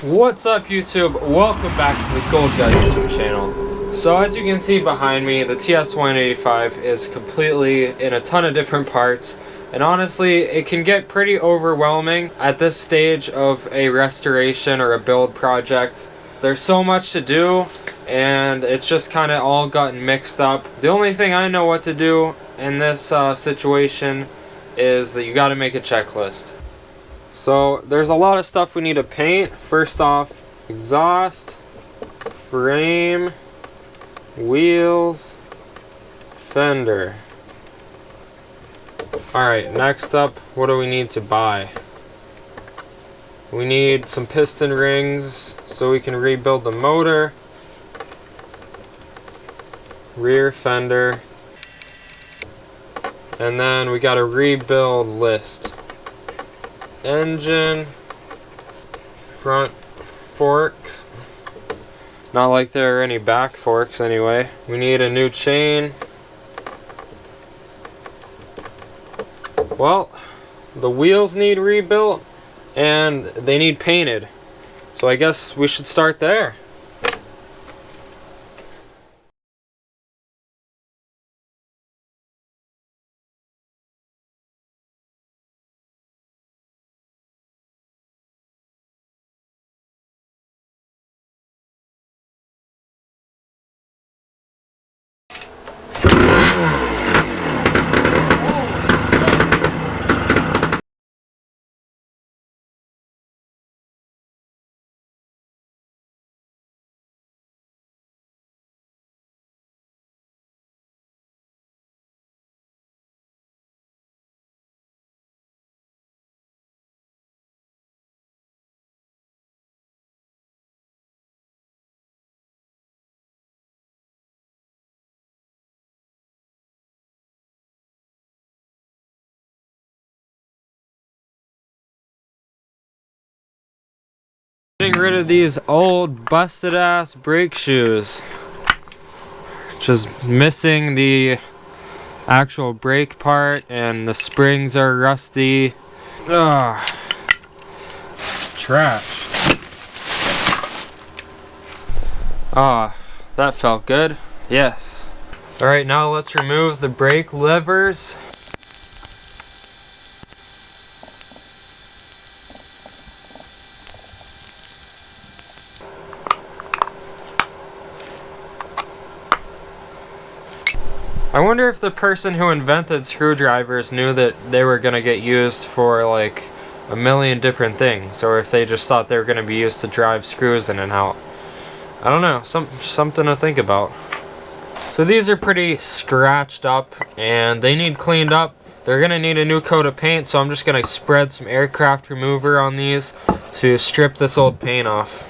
What's up, YouTube? Welcome back to the Gold Guy YouTube channel. So as you can see behind me, the TS-185 is completely in a ton of different parts, and honestly it can get pretty overwhelming at this stage of a restoration or a build project. There's so much to do and it's just kind of all gotten mixed up. The only thing I know what to do in this situation is that you got to make a checklist. So there's a lot of stuff we need to paint. First off, exhaust, frame, wheels, fender. Alright, next up, what do we need to buy? We need some piston rings so we can rebuild the motor, rear fender, and then we got a rebuild list. Engine, front forks, not like there are any back forks anyway. We need a new chain. Well, the wheels need rebuilt and they need painted, so I guess we should start there. Getting rid of these old busted ass brake shoes. Just missing the actual brake part and the springs are rusty. Ugh. Trash. Ah, that felt good. Yes. Alright, now let's remove the brake levers. I wonder if the person who invented screwdrivers knew that they were going to get used for like a million different things, or if they just thought they were going to be used to drive screws in and out. I don't know, something to think about. So these are pretty scratched up and they need cleaned up. They're going to need a new coat of paint, so I'm just going to spread some aircraft remover on these to strip this old paint off.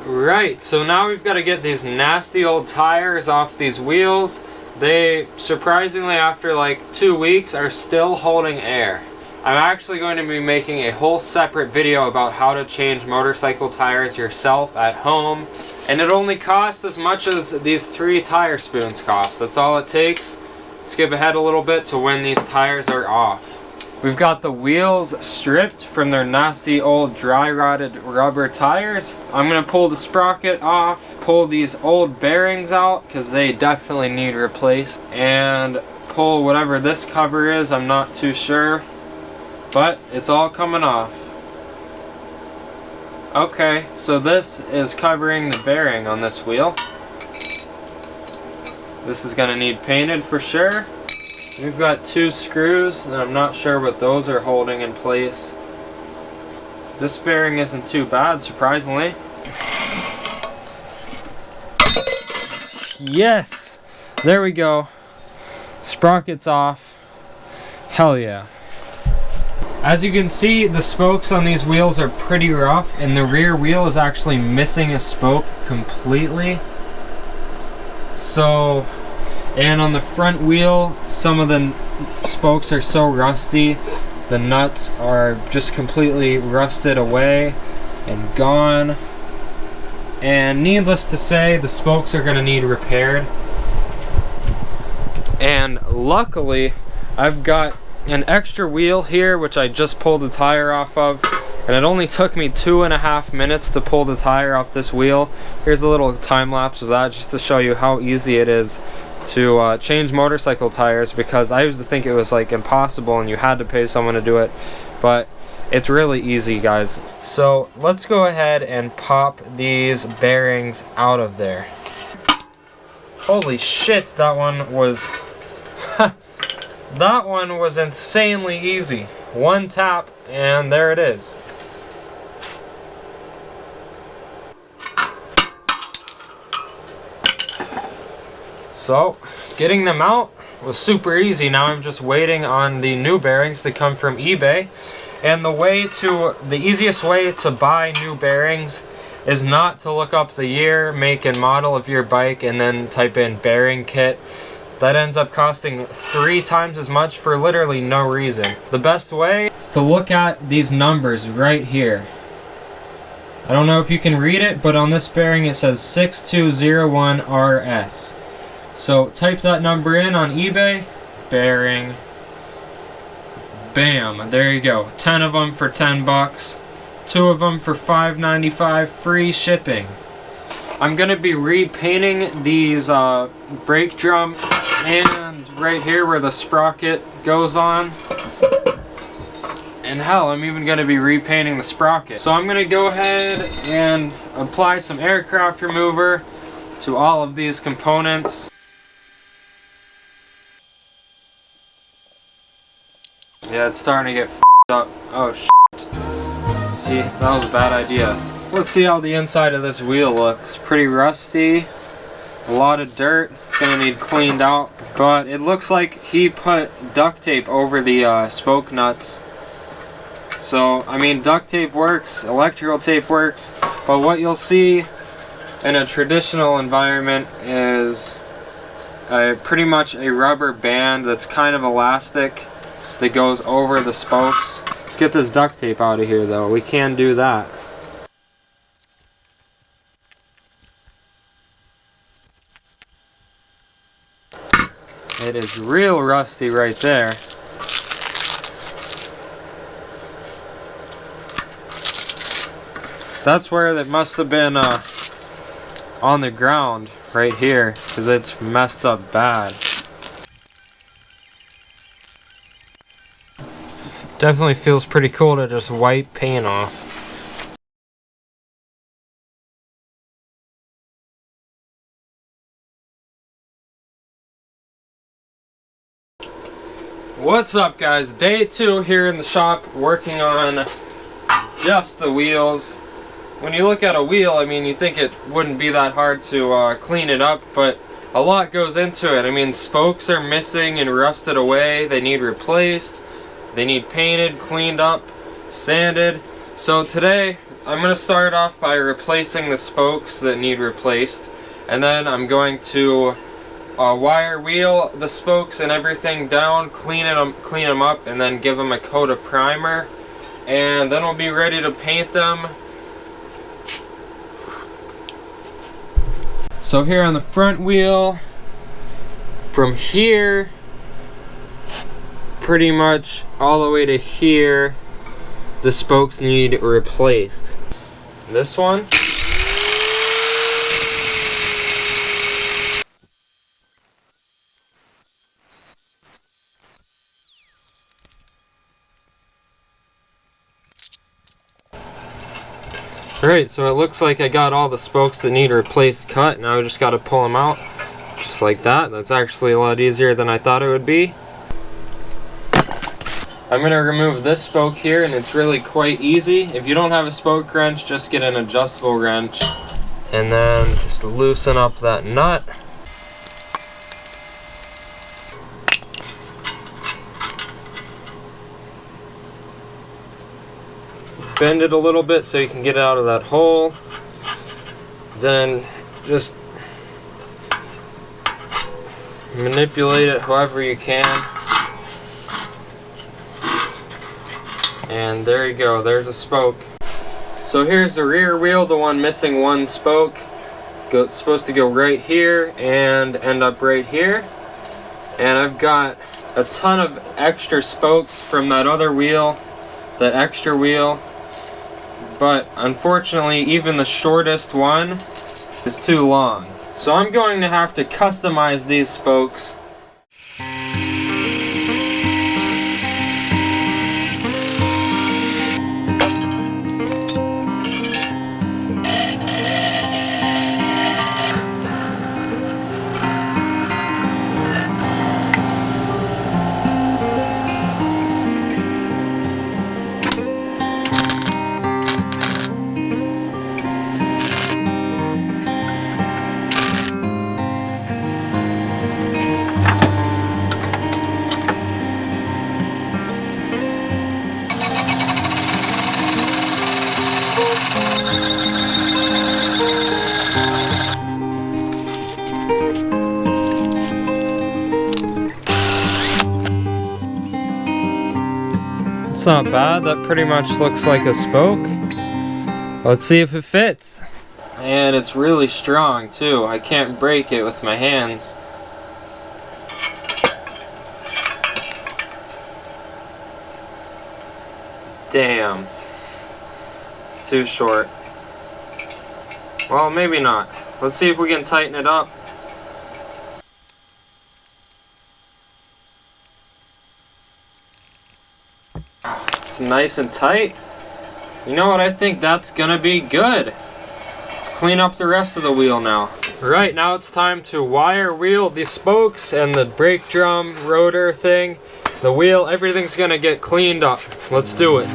Right, so now we've got to get these nasty old tires off these wheels. They, surprisingly, after like 2 weeks, are still holding air. I'm actually going to be making a whole separate video about how to change motorcycle tires yourself at home. And it only costs as much as these 3 tire spoons cost. That's all it takes. Skip ahead a little bit to when these tires are off. We've got the wheels stripped from their nasty old dry rotted rubber tires. I'm going to pull the sprocket off, pull these old bearings out because they definitely need replaced, and pull whatever this cover is. I'm not too sure, but it's all coming off. Okay, so this is covering the bearing on this wheel. This is going to need painted for sure. We've got 2 screws, and I'm not sure what those are holding in place. This bearing isn't too bad, surprisingly. Yes! There we go. Sprocket's off. Hell yeah. As you can see, the spokes on these wheels are pretty rough, and the rear wheel is actually missing a spoke completely. So... and on the front wheel, some of the spokes are so rusty, the nuts are just completely rusted away and gone. And needless to say, the spokes are going to need repaired. And luckily, I've got an extra wheel here, which I just pulled the tire off of, and it only took me 2.5 minutes to pull the tire off this wheel. Here's a little time lapse of that just to show you how easy it is to change motorcycle tires, because I used to think it was like impossible and you had to pay someone to do it, but it's really easy, guys. So let's go ahead and pop these bearings out of there. Holy shit, that one was that one was insanely easy. One tap and there it is. So getting them out was super easy. Now I'm just waiting on the new bearings to come from eBay. And the easiest way to buy new bearings is not to look up the year, make, and model of your bike and then type in bearing kit. That ends up costing 3 times as much for literally no reason. The best way is to look at these numbers right here. I don't know if you can read it, but on this bearing it says 6201RS. So type that number in on eBay, bearing, bam, there you go. 10 of them for 10 bucks, 2 of them for $5.95, free shipping. I'm gonna be repainting these brake drum and right here where the sprocket goes on. And hell, I'm even gonna be repainting the sprocket. So I'm gonna go ahead and apply some aircraft remover to all of these components. Yeah, it's starting to get f***ed up. Oh shit. See, that was a bad idea. Let's see how the inside of this wheel looks. Pretty rusty. A lot of dirt. It's gonna need cleaned out. But it looks like he put duct tape over the spoke nuts. So, I mean, duct tape works, electrical tape works, but what you'll see in a traditional environment is pretty much a rubber band that's kind of elastic that goes over the spokes. Let's get this duct tape out of here though. We can do that. It is real rusty right there. That's where it must have been on the ground right here, because it's messed up bad. Definitely feels pretty cool to just wipe paint off. What's up, guys? Day 2 here in the shop working on just the wheels. When you look at a wheel, I mean, you think it wouldn't be that hard to clean it up, but a lot goes into it. I mean, spokes are missing and rusted away. They need replaced. They need painted, cleaned up, sanded. So today, I'm going to start off by replacing the spokes that need replaced. And then I'm going to wire wheel the spokes and everything down, clean them up, and then give them a coat of primer. And then we'll be ready to paint them. So here on the front wheel, from here pretty much all the way to here, the spokes need replaced. This one, Alright, so it looks like I got all the spokes that need replaced cut. Now I just got to pull them out just like that. That's actually a lot easier than I thought it would be. I'm going to remove this spoke here, and it's really quite easy. If you don't have a spoke wrench, just get an adjustable wrench and then just loosen up that nut. Bend it a little bit so you can get it out of that hole. Then just manipulate it however you can. And there you go, there's a spoke. So here's the rear wheel, the one missing one spoke. It's supposed to go right here and end up right here. And I've got a ton of extra spokes from that other wheel, that extra wheel. But unfortunately, even the shortest one is too long. So I'm going to have to customize these spokes. It's not bad, that pretty much looks like a spoke. Let's see if it fits. And it's really strong too, I can't break it with my hands. Damn, it's too short. Well, maybe not. Let's see if we can tighten it up. It's nice and tight. You know what, I think that's gonna be good. Let's clean up the rest of the wheel now. Right, now it's time to wire wheel the spokes and the brake drum rotor thing. The wheel, everything's gonna get cleaned up. Let's do it.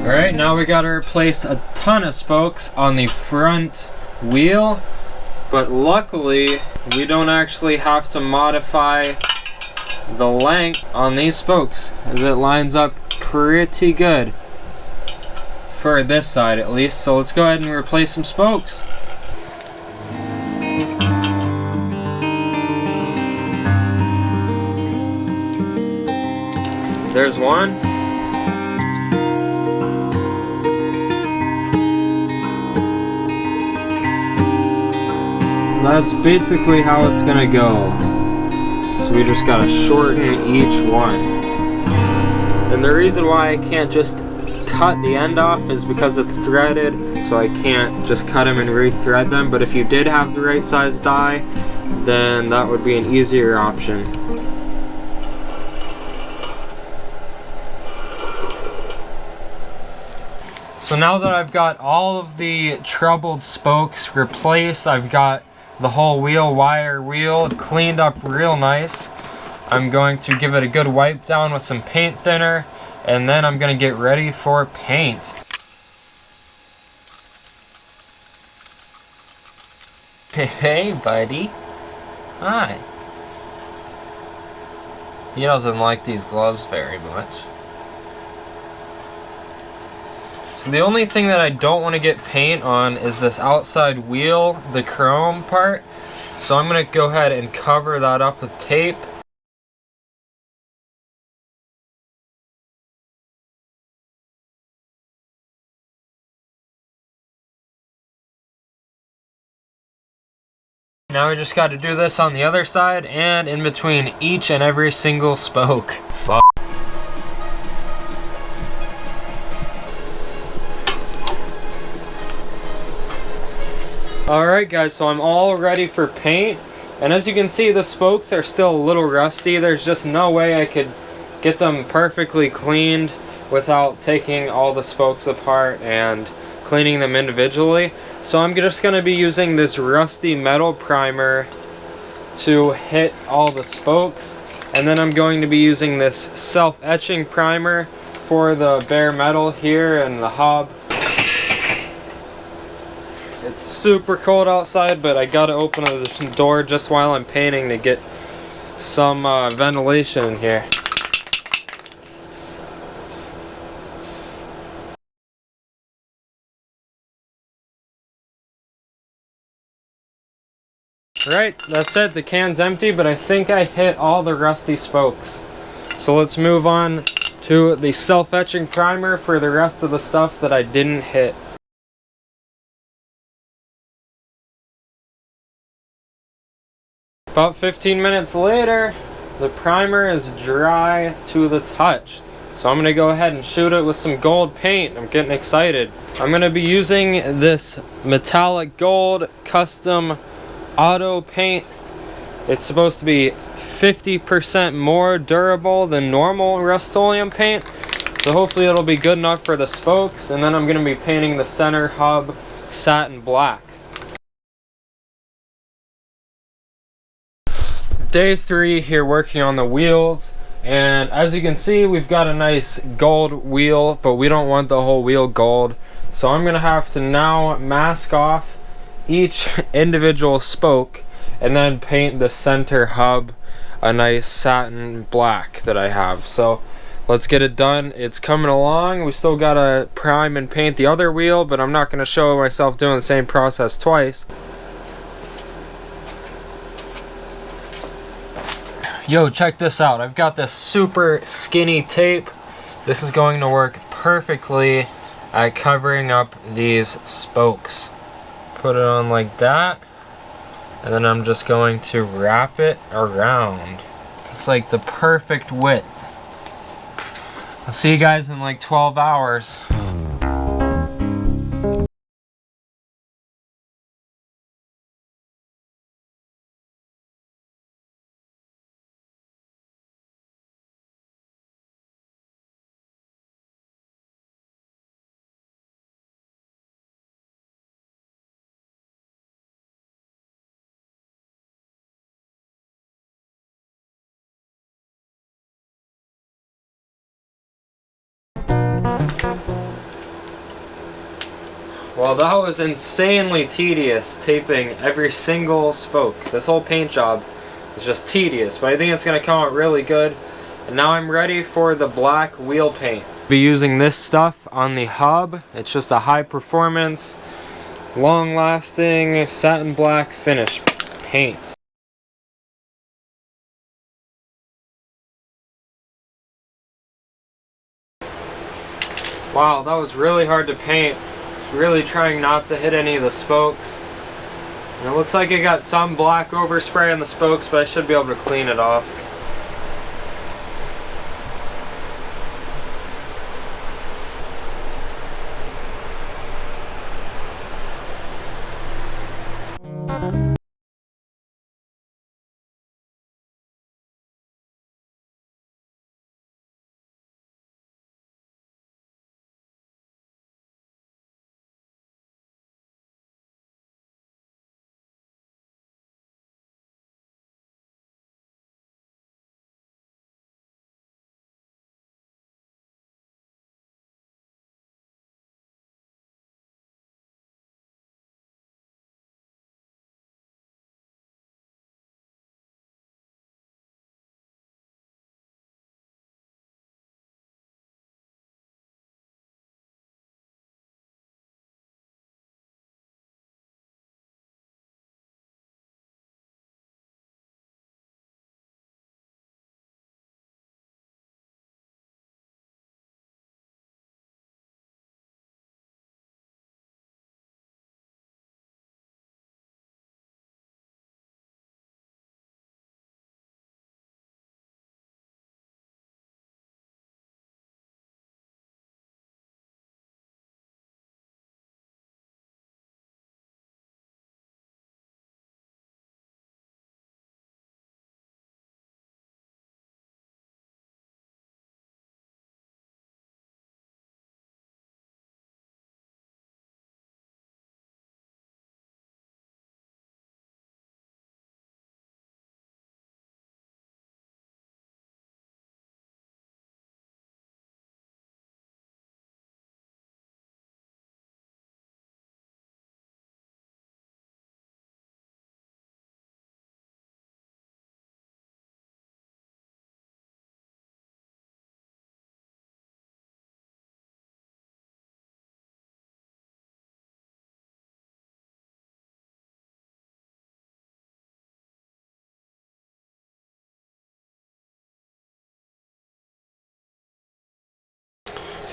Alright, now we gotta replace a ton of spokes on the front wheel, but luckily we don't actually have to modify the length on these spokes, as it lines up pretty good for this side at least. So let's go ahead and replace some spokes. There's one. That's basically how it's gonna go. So we just gotta shorten each one. And the reason why I can't just cut the end off is because it's threaded, so I can't just cut them and re-thread them. But if you did have the right size die, then that would be an easier option. So now that I've got all of the troubled spokes replaced, I've got the whole wheel cleaned up real nice. I'm going to give it a good wipe down with some paint thinner, and then I'm going to get ready for paint. Hey buddy. Hi. He doesn't like these gloves very much. So the only thing that I don't want to get paint on is this outside wheel, the chrome part. So I'm going to go ahead and cover that up with tape. Now we just got to do this on the other side and in between each and every single spoke. Fuck. Alright guys, so I'm all ready for paint. And as you can see, the spokes are still a little rusty. There's just no way I could get them perfectly cleaned without taking all the spokes apart and cleaning them individually. So I'm just going to be using this rusty metal primer to hit all the spokes. And then I'm going to be using this self-etching primer for the bare metal here and the hub. It's super cold outside, but I gotta open the door just while I'm painting to get some ventilation in here. Right, that's it. The can's empty, but I think I hit all the rusty spokes. So let's move on to the self-etching primer for the rest of the stuff that I didn't hit. About 15 minutes later, the primer is dry to the touch. So I'm going to go ahead and shoot it with some gold paint. I'm getting excited. I'm going to be using this metallic gold custom auto paint. It's supposed to be 50% more durable than normal Rust-Oleum paint. So hopefully it'll be good enough for the spokes. And then I'm going to be painting the center hub satin black. Day 3 here working on the wheels, and as you can see we've got a nice gold wheel, but we don't want the whole wheel gold, so I'm gonna have to now mask off each individual spoke and then paint the center hub a nice satin black that I have. So let's get it done. It's coming along. We still gotta prime and paint the other wheel, but I'm not gonna show myself doing the same process twice. Yo, check this out. I've got this super skinny tape. This is going to work perfectly at covering up these spokes. Put it on like that, and then I'm just going to wrap it around. It's like the perfect width. I'll see you guys in like 12 hours. Well, that was insanely tedious, taping every single spoke. This whole paint job is just tedious, but I think it's going to come out really good. And now I'm ready for the black wheel paint. I'll be using this stuff on the hub. It's just a high performance, long lasting, satin black finish paint. Wow, that was really hard to paint. Really trying not to hit any of the spokes. And it looks like I got some black overspray on the spokes, but I should be able to clean it off.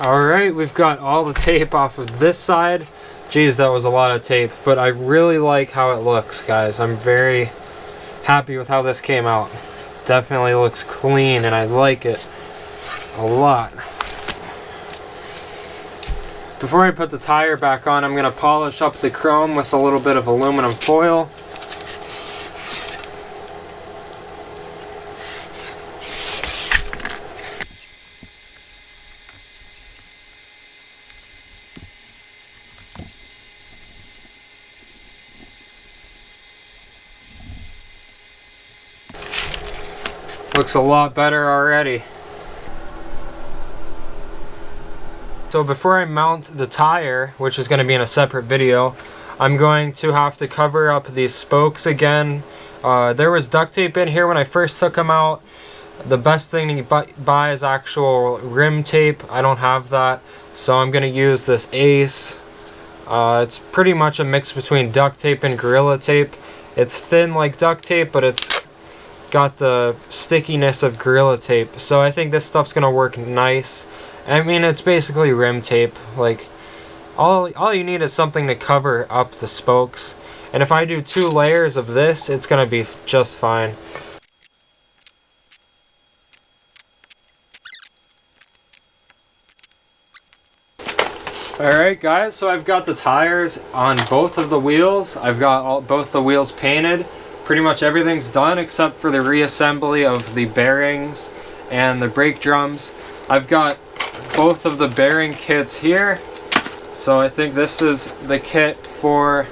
Alright, we've got all the tape off of this side. Geez, that was a lot of tape, but I really like how it looks, guys. I'm very happy with how this came out. Definitely looks clean and I like it a lot. Before I put the tire back on, I'm going to polish up the chrome with a little bit of aluminum foil. Looks a lot better already. So before I mount the tire, which is going to be in a separate video, I'm going to have to cover up these spokes again. There was duct tape in here when I first took them out. The best thing to buy is actual rim tape. I don't have that, so I'm going to use this Ace. It's pretty much a mix between duct tape and Gorilla Tape. It's thin like duct tape, but it's got the stickiness of Gorilla Tape, so I think this stuff's gonna work nice. I mean, it's basically rim tape. Like, all you need is something to cover up the spokes, and if I do 2 layers of this, it's gonna be just fine. Alright guys, so I've got the tires on both of the wheels. I've got both the wheels painted. Pretty much everything's done except for the reassembly of the bearings and the brake drums. I've got both of the bearing kits here. So I think this is the kit for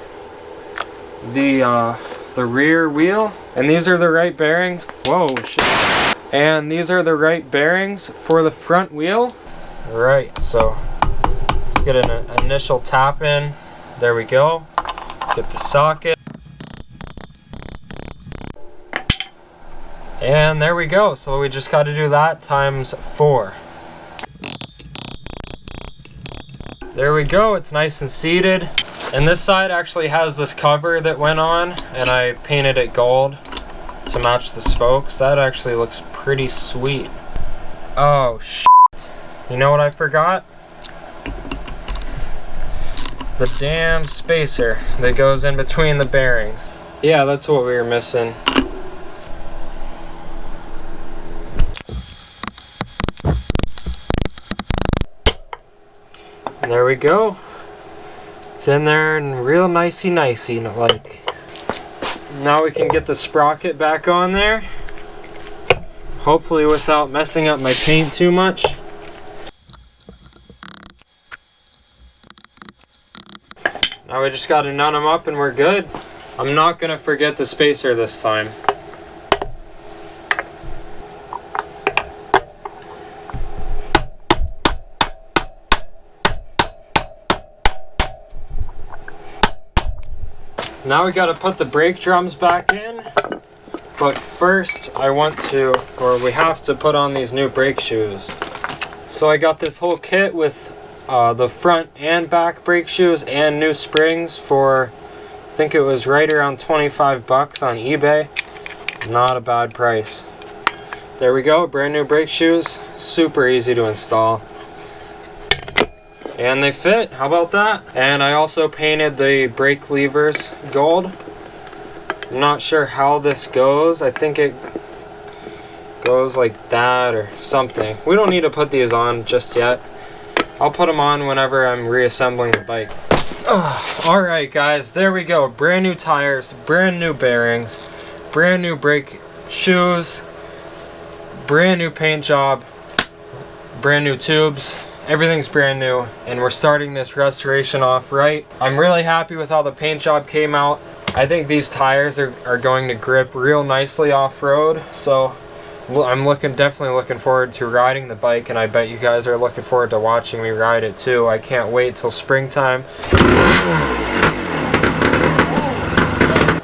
the rear wheel. And these are the right bearings. Whoa, shit. And these are the right bearings for the front wheel. Alright, so let's get an initial tap in. There we go. Get the socket. And there we go. So we just got to do that times 4. There we go. It's nice and seated. And this side actually has this cover that went on, and I painted it gold to match the spokes. That actually looks pretty sweet. Oh shit. You know what I forgot? The damn spacer that goes in between the bearings. Yeah, that's what we were missing. There we go. It's in there and real nicey like. Now we can get the sprocket back on there. Hopefully without messing up my paint too much. Now we just got to nut them up and we're good. I'm not going to forget the spacer this time. Now we gotta put the brake drums back in, but first we have to put on these new brake shoes. So I got this whole kit with the front and back brake shoes and new springs for, I think it was right around 25 bucks on eBay. Not a bad price. There we go, brand new brake shoes, super easy to install. And they fit, how about that? And I also painted the brake levers gold. I'm not sure how this goes. I think it goes like that or something. We don't need to put these on just yet. I'll put them on whenever I'm reassembling the bike. Alright guys, there we go. Brand new tires, brand new bearings, brand new brake shoes, brand new paint job, brand new tubes. Everything's brand new, and we're starting this restoration off right. I'm really happy with how the paint job came out. I think these tires are going to grip real nicely off-road, so I'm definitely looking forward to riding the bike, and I bet you guys are looking forward to watching me ride it too. I can't wait till springtime.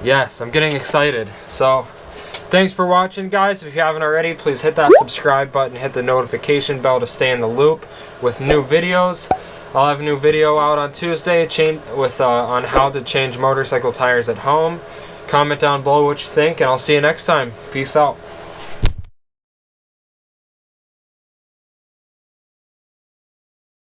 Yes, I'm getting excited. So thanks for watching, guys. If you haven't already, please hit that subscribe button, hit the notification bell to stay in the loop with new videos. I'll have a new video out on Tuesday on how to change motorcycle tires at home. Comment down below what you think, and I'll see you next time. Peace out.